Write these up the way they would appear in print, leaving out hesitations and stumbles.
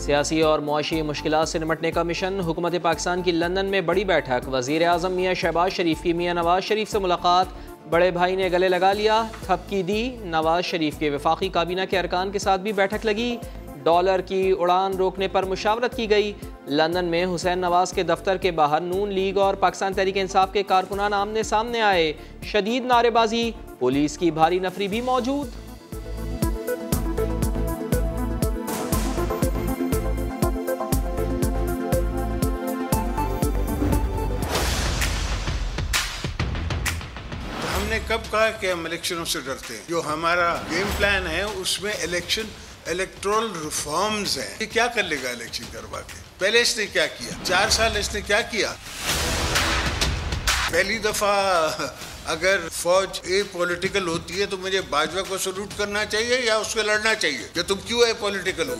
सियासी और मुआशी मुश्किलात से निपटने का मिशन। हुकूमत पाकिस्तान की लंदन में बड़ी बैठक। वज़ीर आज़म मियाँ शहबाज शरीफ की मियाँ नवाज शरीफ से मुलाकात। बड़े भाई ने गले लगा लिया, थपकी दी। नवाज शरीफ के वफाकी काबीना के अरकान के साथ भी बैठक लगी। डॉलर की उड़ान रोकने पर मुशावरत की गई। लंदन में हुसैन नवाज के दफ्तर के बाहर नून लीग और पाकिस्तान तहरीक इंसाफ के कारकुनान आमने सामने आए। शदीद नारेबाजी, पुलिस की भारी नफरी भी मौजूद। हमने कब कहा कि हम इलेक्शनों से डरते हैं? जो हमारा गेम प्लान है उसमें इलेक्टोरल रिफॉर्म्स हैं। ये क्या कर लेगा इलेक्शन करवा के? पहले इसने क्या किया? 4 साल इसने क्या किया? पहली दफा अगर फौज ए पॉलिटिकल होती है तो मुझे बाजवा को सल्यूट करना चाहिए या उसको लड़ना चाहिए कि तुम क्यों ए पॉलिटिकल हो?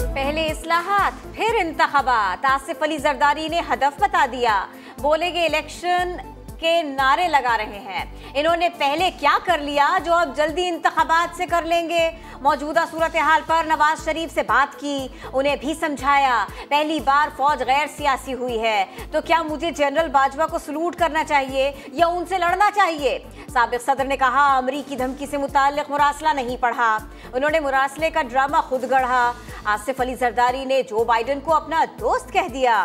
पहले इस्लाहात फिर इंतखाबात। आसिफ अली जरदारी ने हदफ बता दिया। बोलेंगे इलेक्शन के नारे लगा रहे हैं। इन्होंने पहले क्या कर लिया जो अब जल्दी इंतखाबात से कर लेंगे। मौजूदा सूरत हाल पर नवाज शरीफ से बात की, उन्हें भी समझाया। पहली बार फौज गैर सियासी हुई है तो क्या मुझे जनरल बाजवा को सलूट करना चाहिए या उनसे लड़ना चाहिए? साबिक सदर ने कहा अमरीकी धमकी से मुताल्लिक मुरासला नहीं पढ़ा, उन्होंने मुरासले का ड्रामा खुद गढ़ा। आसिफ अली जरदारी ने जो बाइडेन को अपना दोस्त कह दिया।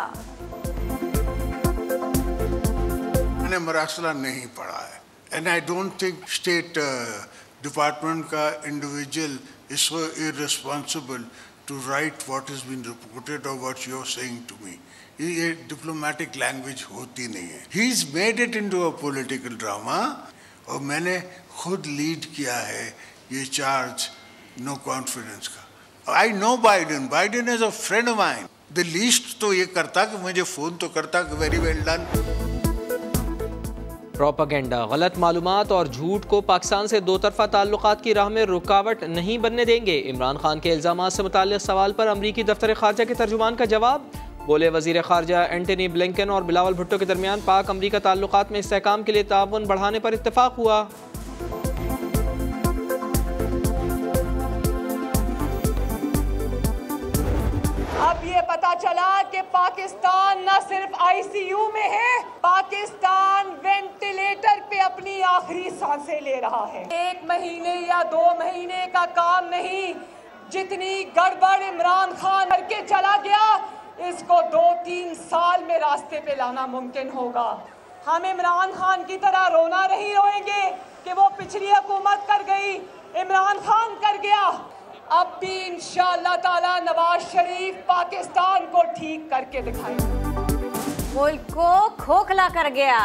मैंने मरासला नहीं पढ़ा है and I don't think state department का individual is so irresponsible to write what is been reported और what you are saying to me. ये डिप्लोमेटिक लैंग्वेज होती नहीं है। He is made it into a political drama और मैंने खुद lead किया है ये चार्ज नो कॉन्फिडेंस का। I know Biden, Biden is a friend of mine. The least तो ये करता कि मुझे फोन तो करता कि वेरी वेल डन। प्रोपेगेंडा, गलत मालूमात और झूठ को पाकिस्तान से दो तरफा ताल्लुकात की राह में रुकावट नहीं बनने देंगे। इमरान खान के इल्जामात से मुताल्लिक सवाल पर अमरीकी दफ्तर खारजा के तर्जुमान का जवाब। बोले वजीर खारजा एंटनी ब्लिंकन और बिलावल भुट्टो के दरमियान पाक अमरीका ताल्लुकात में इस्तेहकाम के लिए ताउन बढ़ाने पर इत्तेफाक हुआ। अब ये पता चला कि पाकिस्तान न सिर्फ आईसीयू में है, पाकिस्तान वेंटिलेटर पे अपनी आखिरी सांसें ले रहा है। 1 महीने या 2 महीने का काम नहीं, जितनी गड़बड़ इमरान खान करके चला गया इसको 2-3 साल में रास्ते पे लाना मुमकिन होगा। हम इमरान खान की तरह रोना नहीं रोएंगे कि वो पिछली हुकूमत कर गई, इमरान खान कर गया। अब भी इंशाअल्लाह ताला नवाज शरीफ पाकिस्तान को ठीक करके दिखाएगा। मुल्क को खोखला कर गया,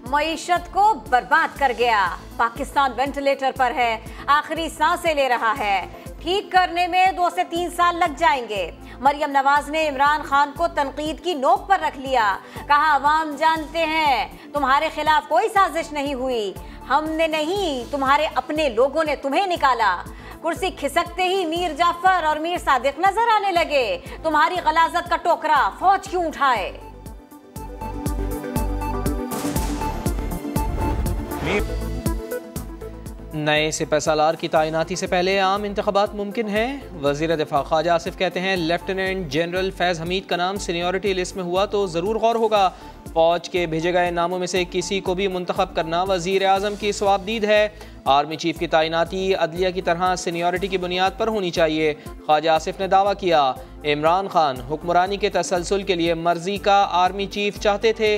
मईशत को बर्बाद कर गया। पाकिस्तान वेंटिलेटर पर है, आखिरी सांसें ले रहा है। ठीक करने में 2 से 3 साल लग जाएंगे। मरियम नवाज ने इमरान खान को तनकीद की नोक पर रख लिया। कहा अवाम जानते हैं तुम्हारे खिलाफ कोई साजिश नहीं हुई, हमने नहीं तुम्हारे अपने लोगों ने तुम्हें निकाला। कुर्सी खिसकते ही मीर जाफर और मीर सादिक नजर आने लगे। तुम्हारी गलाजत का टोकरा फौज क्यों उठाए? नए सिपहसालार की तैनाती से पहले आम इंतखाबात मुमकिन है। वज़ीर दिफा ख्वाजा आसिफ कहते हैं लेफ्टिनेंट जनरल फैज़ हमीद का नाम सीनियरिटी लिस्ट में हुआ तो ज़रूर गौर होगा। फौज के भेजे गए नामों में से किसी को भी मुंतखब करना वज़ीर आज़म की सवाबदीद है। आर्मी चीफ की तैनाती अदलिया की तरह सीनियरिटी की बुनियाद पर होनी चाहिए। ख्वाजा आसिफ ने दावा किया इमरान खान हुक्मरानी के तसलसल के लिए मर्जी का आर्मी चीफ चाहते थे।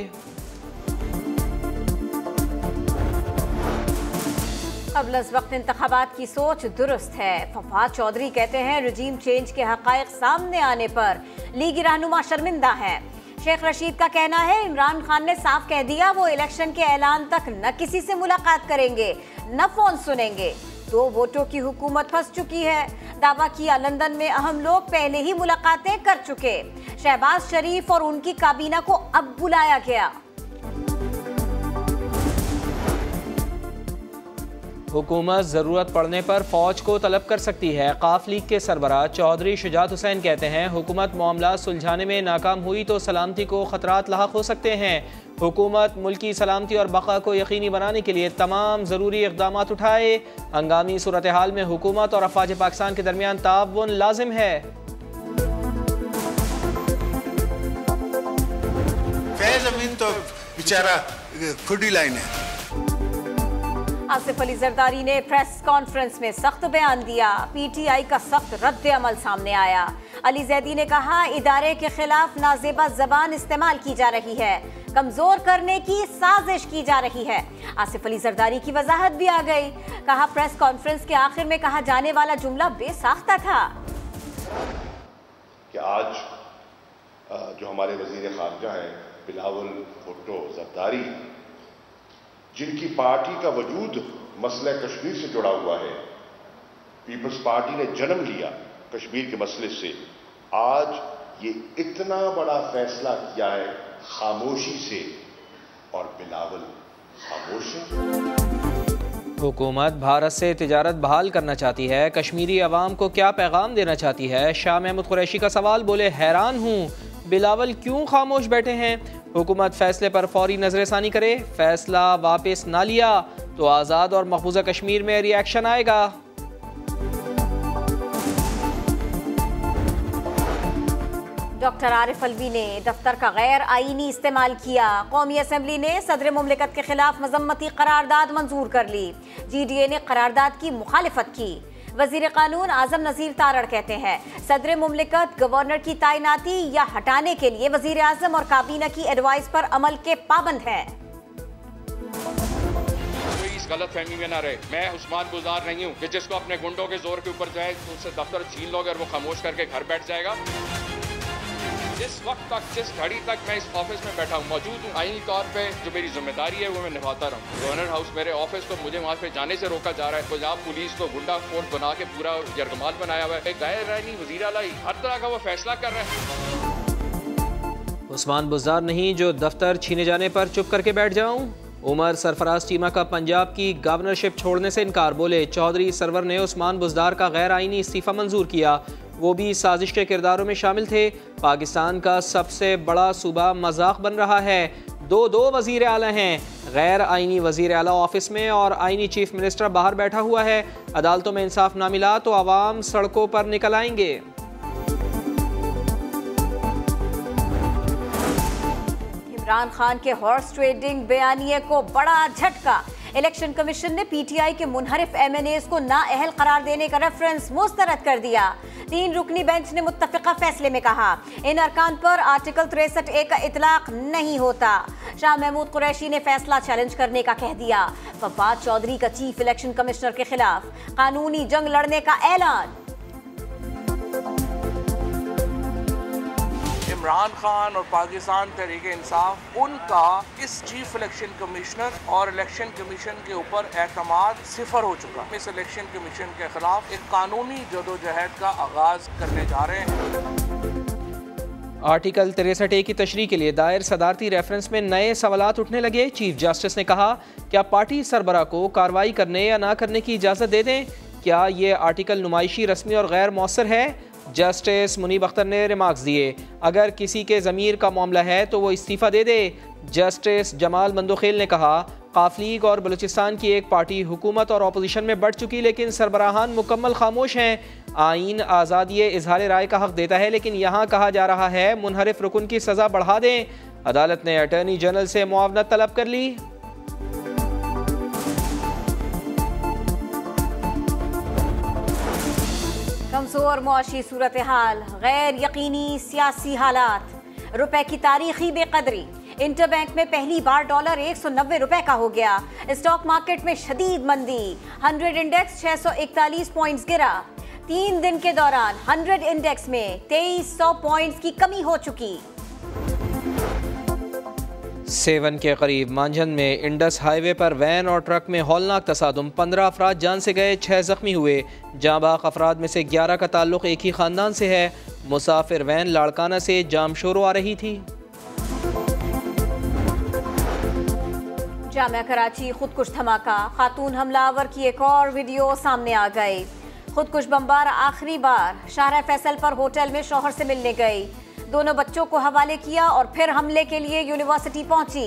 अबलस वक्त इंतखाबात की सोच दुरुस्त है। फवाद चौधरी कहते हैं रजीम चेंज के हक़ाइक़ सामने आने पर लीगी रहनुमा शर्मिंदा हैं। शेख रशीद का कहना है इमरान खान ने साफ कह दिया वो इलेक्शन के ऐलान तक न किसी से मुलाकात करेंगे न फोन सुनेंगे। 2 वोटों की हुकूमत फंस चुकी है। दावा किया लंदन में अहम लोग पहले ही मुलाकातें कर चुके। शहबाज शरीफ और उनकी काबीना को अब बुलाया गया। हुकूमत ज़रूरत पड़ने पर फ़ौज को तलब कर सकती है। काफ लीग के सरबराह चौधरी शुजात हुसैन कहते हैं हुकूमत मामला सुलझाने में नाकाम हुई तो सलामती को ख़तरात लाहक हो सकते हैं। हुकूमत मुल्की सलामती और बका को यकीनी बनाने के लिए तमाम ज़रूरी इक़दाम उठाए। हंगामी सूरत हाल में हुकूमत और अफवाज पाकिस्तान के दरमियान ताउन लाजिम है। तो बेचारा खुद ही लाइन है। आसिफ अली जरदारी ने प्रेस कॉन्फ्रेंस में सख्त बयान दिया। पीटीआई का सख्त रद्द अमल सामने आया। अली जैदी ने कहा, इदारे के खिलाफ नाजेबा जबान इस्तेमाल की जा रही है, कमजोर करने की साजिश की जा रही है। आसिफ अली जरदारी की वजाहत भी आ गई। कहा, प्रेस कॉन्फ्रेंस के आखिर में कहा जाने वाला जुमला बेसाख्ता था कि आज जो हमारे वजीर खारजा हैं बिलावल भुट्टो जरदारी, जिनकी पार्टी का वजूद मसले कश्मीर से जुड़ा हुआ है, पीपल्स पार्टी ने जन्म लिया कश्मीर के मसले से, आज ये इतना बड़ा फैसला किया है खामोशी से, और बिलावल खामोश है। हुकूमत भारत से तिजारत बहाल करना चाहती है, कश्मीरी अवाम को क्या पैगाम देना चाहती है? शाह महमूद कुरैशी का सवाल। बोले, हैरान हूँ बिलावल क्यों खामोश बैठे हैं? हुकूमत फैसले पर फौरी नजरसानी करे, फैसला वापस ना लिया तो आज़ाद और मकबूजा कश्मीर में रिएक्शन आएगा। डॉक्टर आरिफ अलवी ने दफ्तर का गैर आईनी इस्तेमाल किया। कौमी असम्बली ने सदर मुमलिकत के खिलाफ मजम्मती करारदाद मंजूर कर ली। GDA ने करारदाद की मुखालिफत की। वजीर कानून आजम नजीर तारड़ कहते हैं, सदर मुमलिकत गवर्नर की तैनाती या हटाने के लिए वजीर आजम और काबीना की एडवाइस पर अमल के पाबंद हैं। इस गलत फहमी में ना रहे, मैं उस्मान बुज़दार नहीं हूँ कि जिसको अपने गुंडों के जोर के ऊपर जो है उससे दफ्तर छीन लोगे और वो खामोश करके घर बैठ जाएगा। जिस वक्त तक, जिस घड़ी तक मैं इस ऑफिस में बैठा हूँ, मौजूद हूँ, आईनी तौर पे जो मेरी जिम्मेदारी है वो मैं निभाता रहूँ। गवर्नर हाउस मेरे ऑफिस को मुझे वहाँ पे जाने से रोका जा रहा है। पंजाब पुलिस को गुंडा फोर्स बना के पूरा यरगमाल बनाया हुआ है। गैर आईनी वज़ीर आला हर तरह का वो फैसला कर रहे हैं। उस्मान बुज़दार नहीं जो दफ्तर छीने जाने पर चुप करके बैठ जाऊँ। उमर सरफराज चीमा का पंजाब की गवर्नरशिप छोड़ने से इनकार। बोले, चौधरी सरवर ने उस्मान बुज़दार का गैर आईनी इस्तीफ़ा मंजूर किया, वो भी साजिश के किरदारों में शामिल थे। पाकिस्तान का सबसे बड़ा सूबा मजाक बन रहा है। दो वजीर आला हैं, गैर आईनी वजीर आला ऑफिस में और आईनी चीफ मिनिस्टर बाहर बैठा हुआ है। अदालतों में इंसाफ ना मिला तो आवाम सड़कों पर निकल आएंगे। इमरान खान के हॉर्स ट्रेडिंग बयानिए को बड़ा झटका। इलेक्शन कमीशन ने पीटीआई के मुनहरिफ MNAs को नाअहल करार देने का रेफरेंस मुस्तरद कर दिया। 3 रुकनी बेंच ने मुत्तफिका फैसले में कहा, इन अरकान पर आर्टिकल 63A का इतलाक नहीं होता। शाह महमूद कुरैशी ने फैसला चैलेंज करने का कह दिया। फवाद चौधरी का चीफ इलेक्शन कमिश्नर के खिलाफ कानूनी जंग लड़ने का ऐलान। इमरान खान और पाकिस्तान तहरीक इंसाफ, उनका इस चीफ इलेक्शन कमिश्नर और इलेक्शन कमीशन के ऊपर एतमाद सिफर हो चुका। इस इलेक्शन कमीशन के खिलाफ एक कानूनी जदोजहद का आगाज करने जा रहे हैं। आर्टिकल 63A की तशरीह के लिए दायर सदारती रेफरेंस में नए सवालात उठने लगे। चीफ जस्टिस ने कहा, क्या पार्टी सरबरा को कार्रवाई करने या ना करने की इजाज़त दे दें? क्या ये आर्टिकल नुमाइशी, रस्मी और गैर मौसर है? जस्टिस मुनीब अख्तर ने रिमार्क्स दिए, अगर किसी के ज़मीर का मामला है तो वो इस्तीफ़ा दे दे। जस्टिस जमाल मंदोखेल ने कहा, काफ लीग और बलूचिस्तान की एक पार्टी हुकूमत और अपोजिशन में बढ़ चुकी, लेकिन सरबराहान मुकम्मल खामोश हैं। आइन आज़ादी इजहार राय का हक देता है, लेकिन यहाँ कहा जा रहा है मुनहरिफ रुकन की सज़ा बढ़ा दें। अदालत ने अटॉर्नी जनरल से मुआवनत तलब कर ली। कमजोर मुआशी सूरत हाल, गैर यकीनी सियासी हालात, रुपए की तारीखी बेकदरी। इंटरबैंक में पहली बार डॉलर 190 रुपए का हो गया। स्टॉक मार्केट में शदीद मंदी, 100 इंडेक्स 641 पॉइंट्स गिरा। 3 दिन के दौरान 100 इंडेक्स में 2300 पॉइंट्स की कमी हो चुकी। सेवन के करीब मांझन में इंडस हाईवे पर वैन और ट्रक में हौलनाक तसादुम, 15 अफराद जान से गए, 6 जख्मी हुए। जांबाक अफराद में से 11 का ताल्लुक एक ही खानदान से है। मुसाफिर वैन लाड़काना से जामशोरो आ रही थी। जामिया कराची खुदकुश धमाका, खातून हमलावर की एक और वीडियो सामने आ गई। खुदकुश बमबार आखिरी बार शाहरा फैसल पर होटल में शौहर से मिलने गई, दोनों बच्चों को हवाले किया और फिर हमले के लिए यूनिवर्सिटी पहुंची।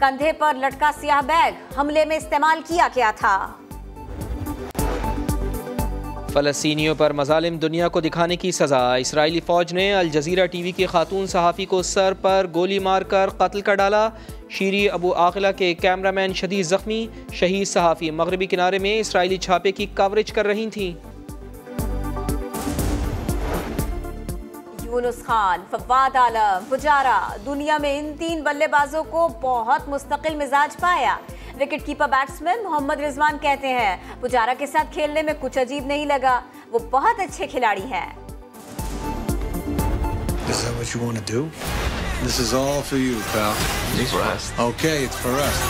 कंधे पर लटका स्याह बैग हमले में इस्तेमाल किया गया था। फ़लस्तीनियों पर मज़ालिम दुनिया को दिखाने की सज़ा। इसराइली फ़ौज ने अल जज़ीरा टीवी की खातून सहाफ़ी को सर पर गोली मारकर कत्ल कर डाला। शीरी अबू आक़िला के कैमरामैन शदीद ज़ख्मी। शहीद सहाफ़ी मगरबी किनारे में इसराइली छापे की कवरेज कर रही थीं। यूनुस खान, फवाद आलम, पुजारा, दुनिया में इन 3 बल्लेबाजों को बहुत मुस्तकिल मिजाज पाया। Wicket keeper batsman Mohammad Rizwan कहते हैं पुजारा के साथ खेलने में कुछ अजीब नहीं लगा, वो बहुत अच्छे खिलाड़ी हैं। Is that what you want to do? This is all for you, pal. It's for us. Okay, it's for us.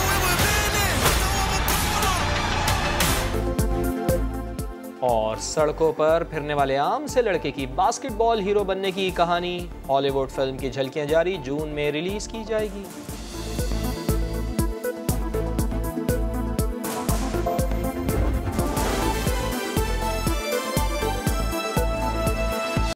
और सड़कों पर फिरने वाले आम से लड़के की बास्केटबॉल हीरो बनने की कहानी। हॉलीवुड फिल्म की झलकियां जारी, जून में रिलीज की जाएगी।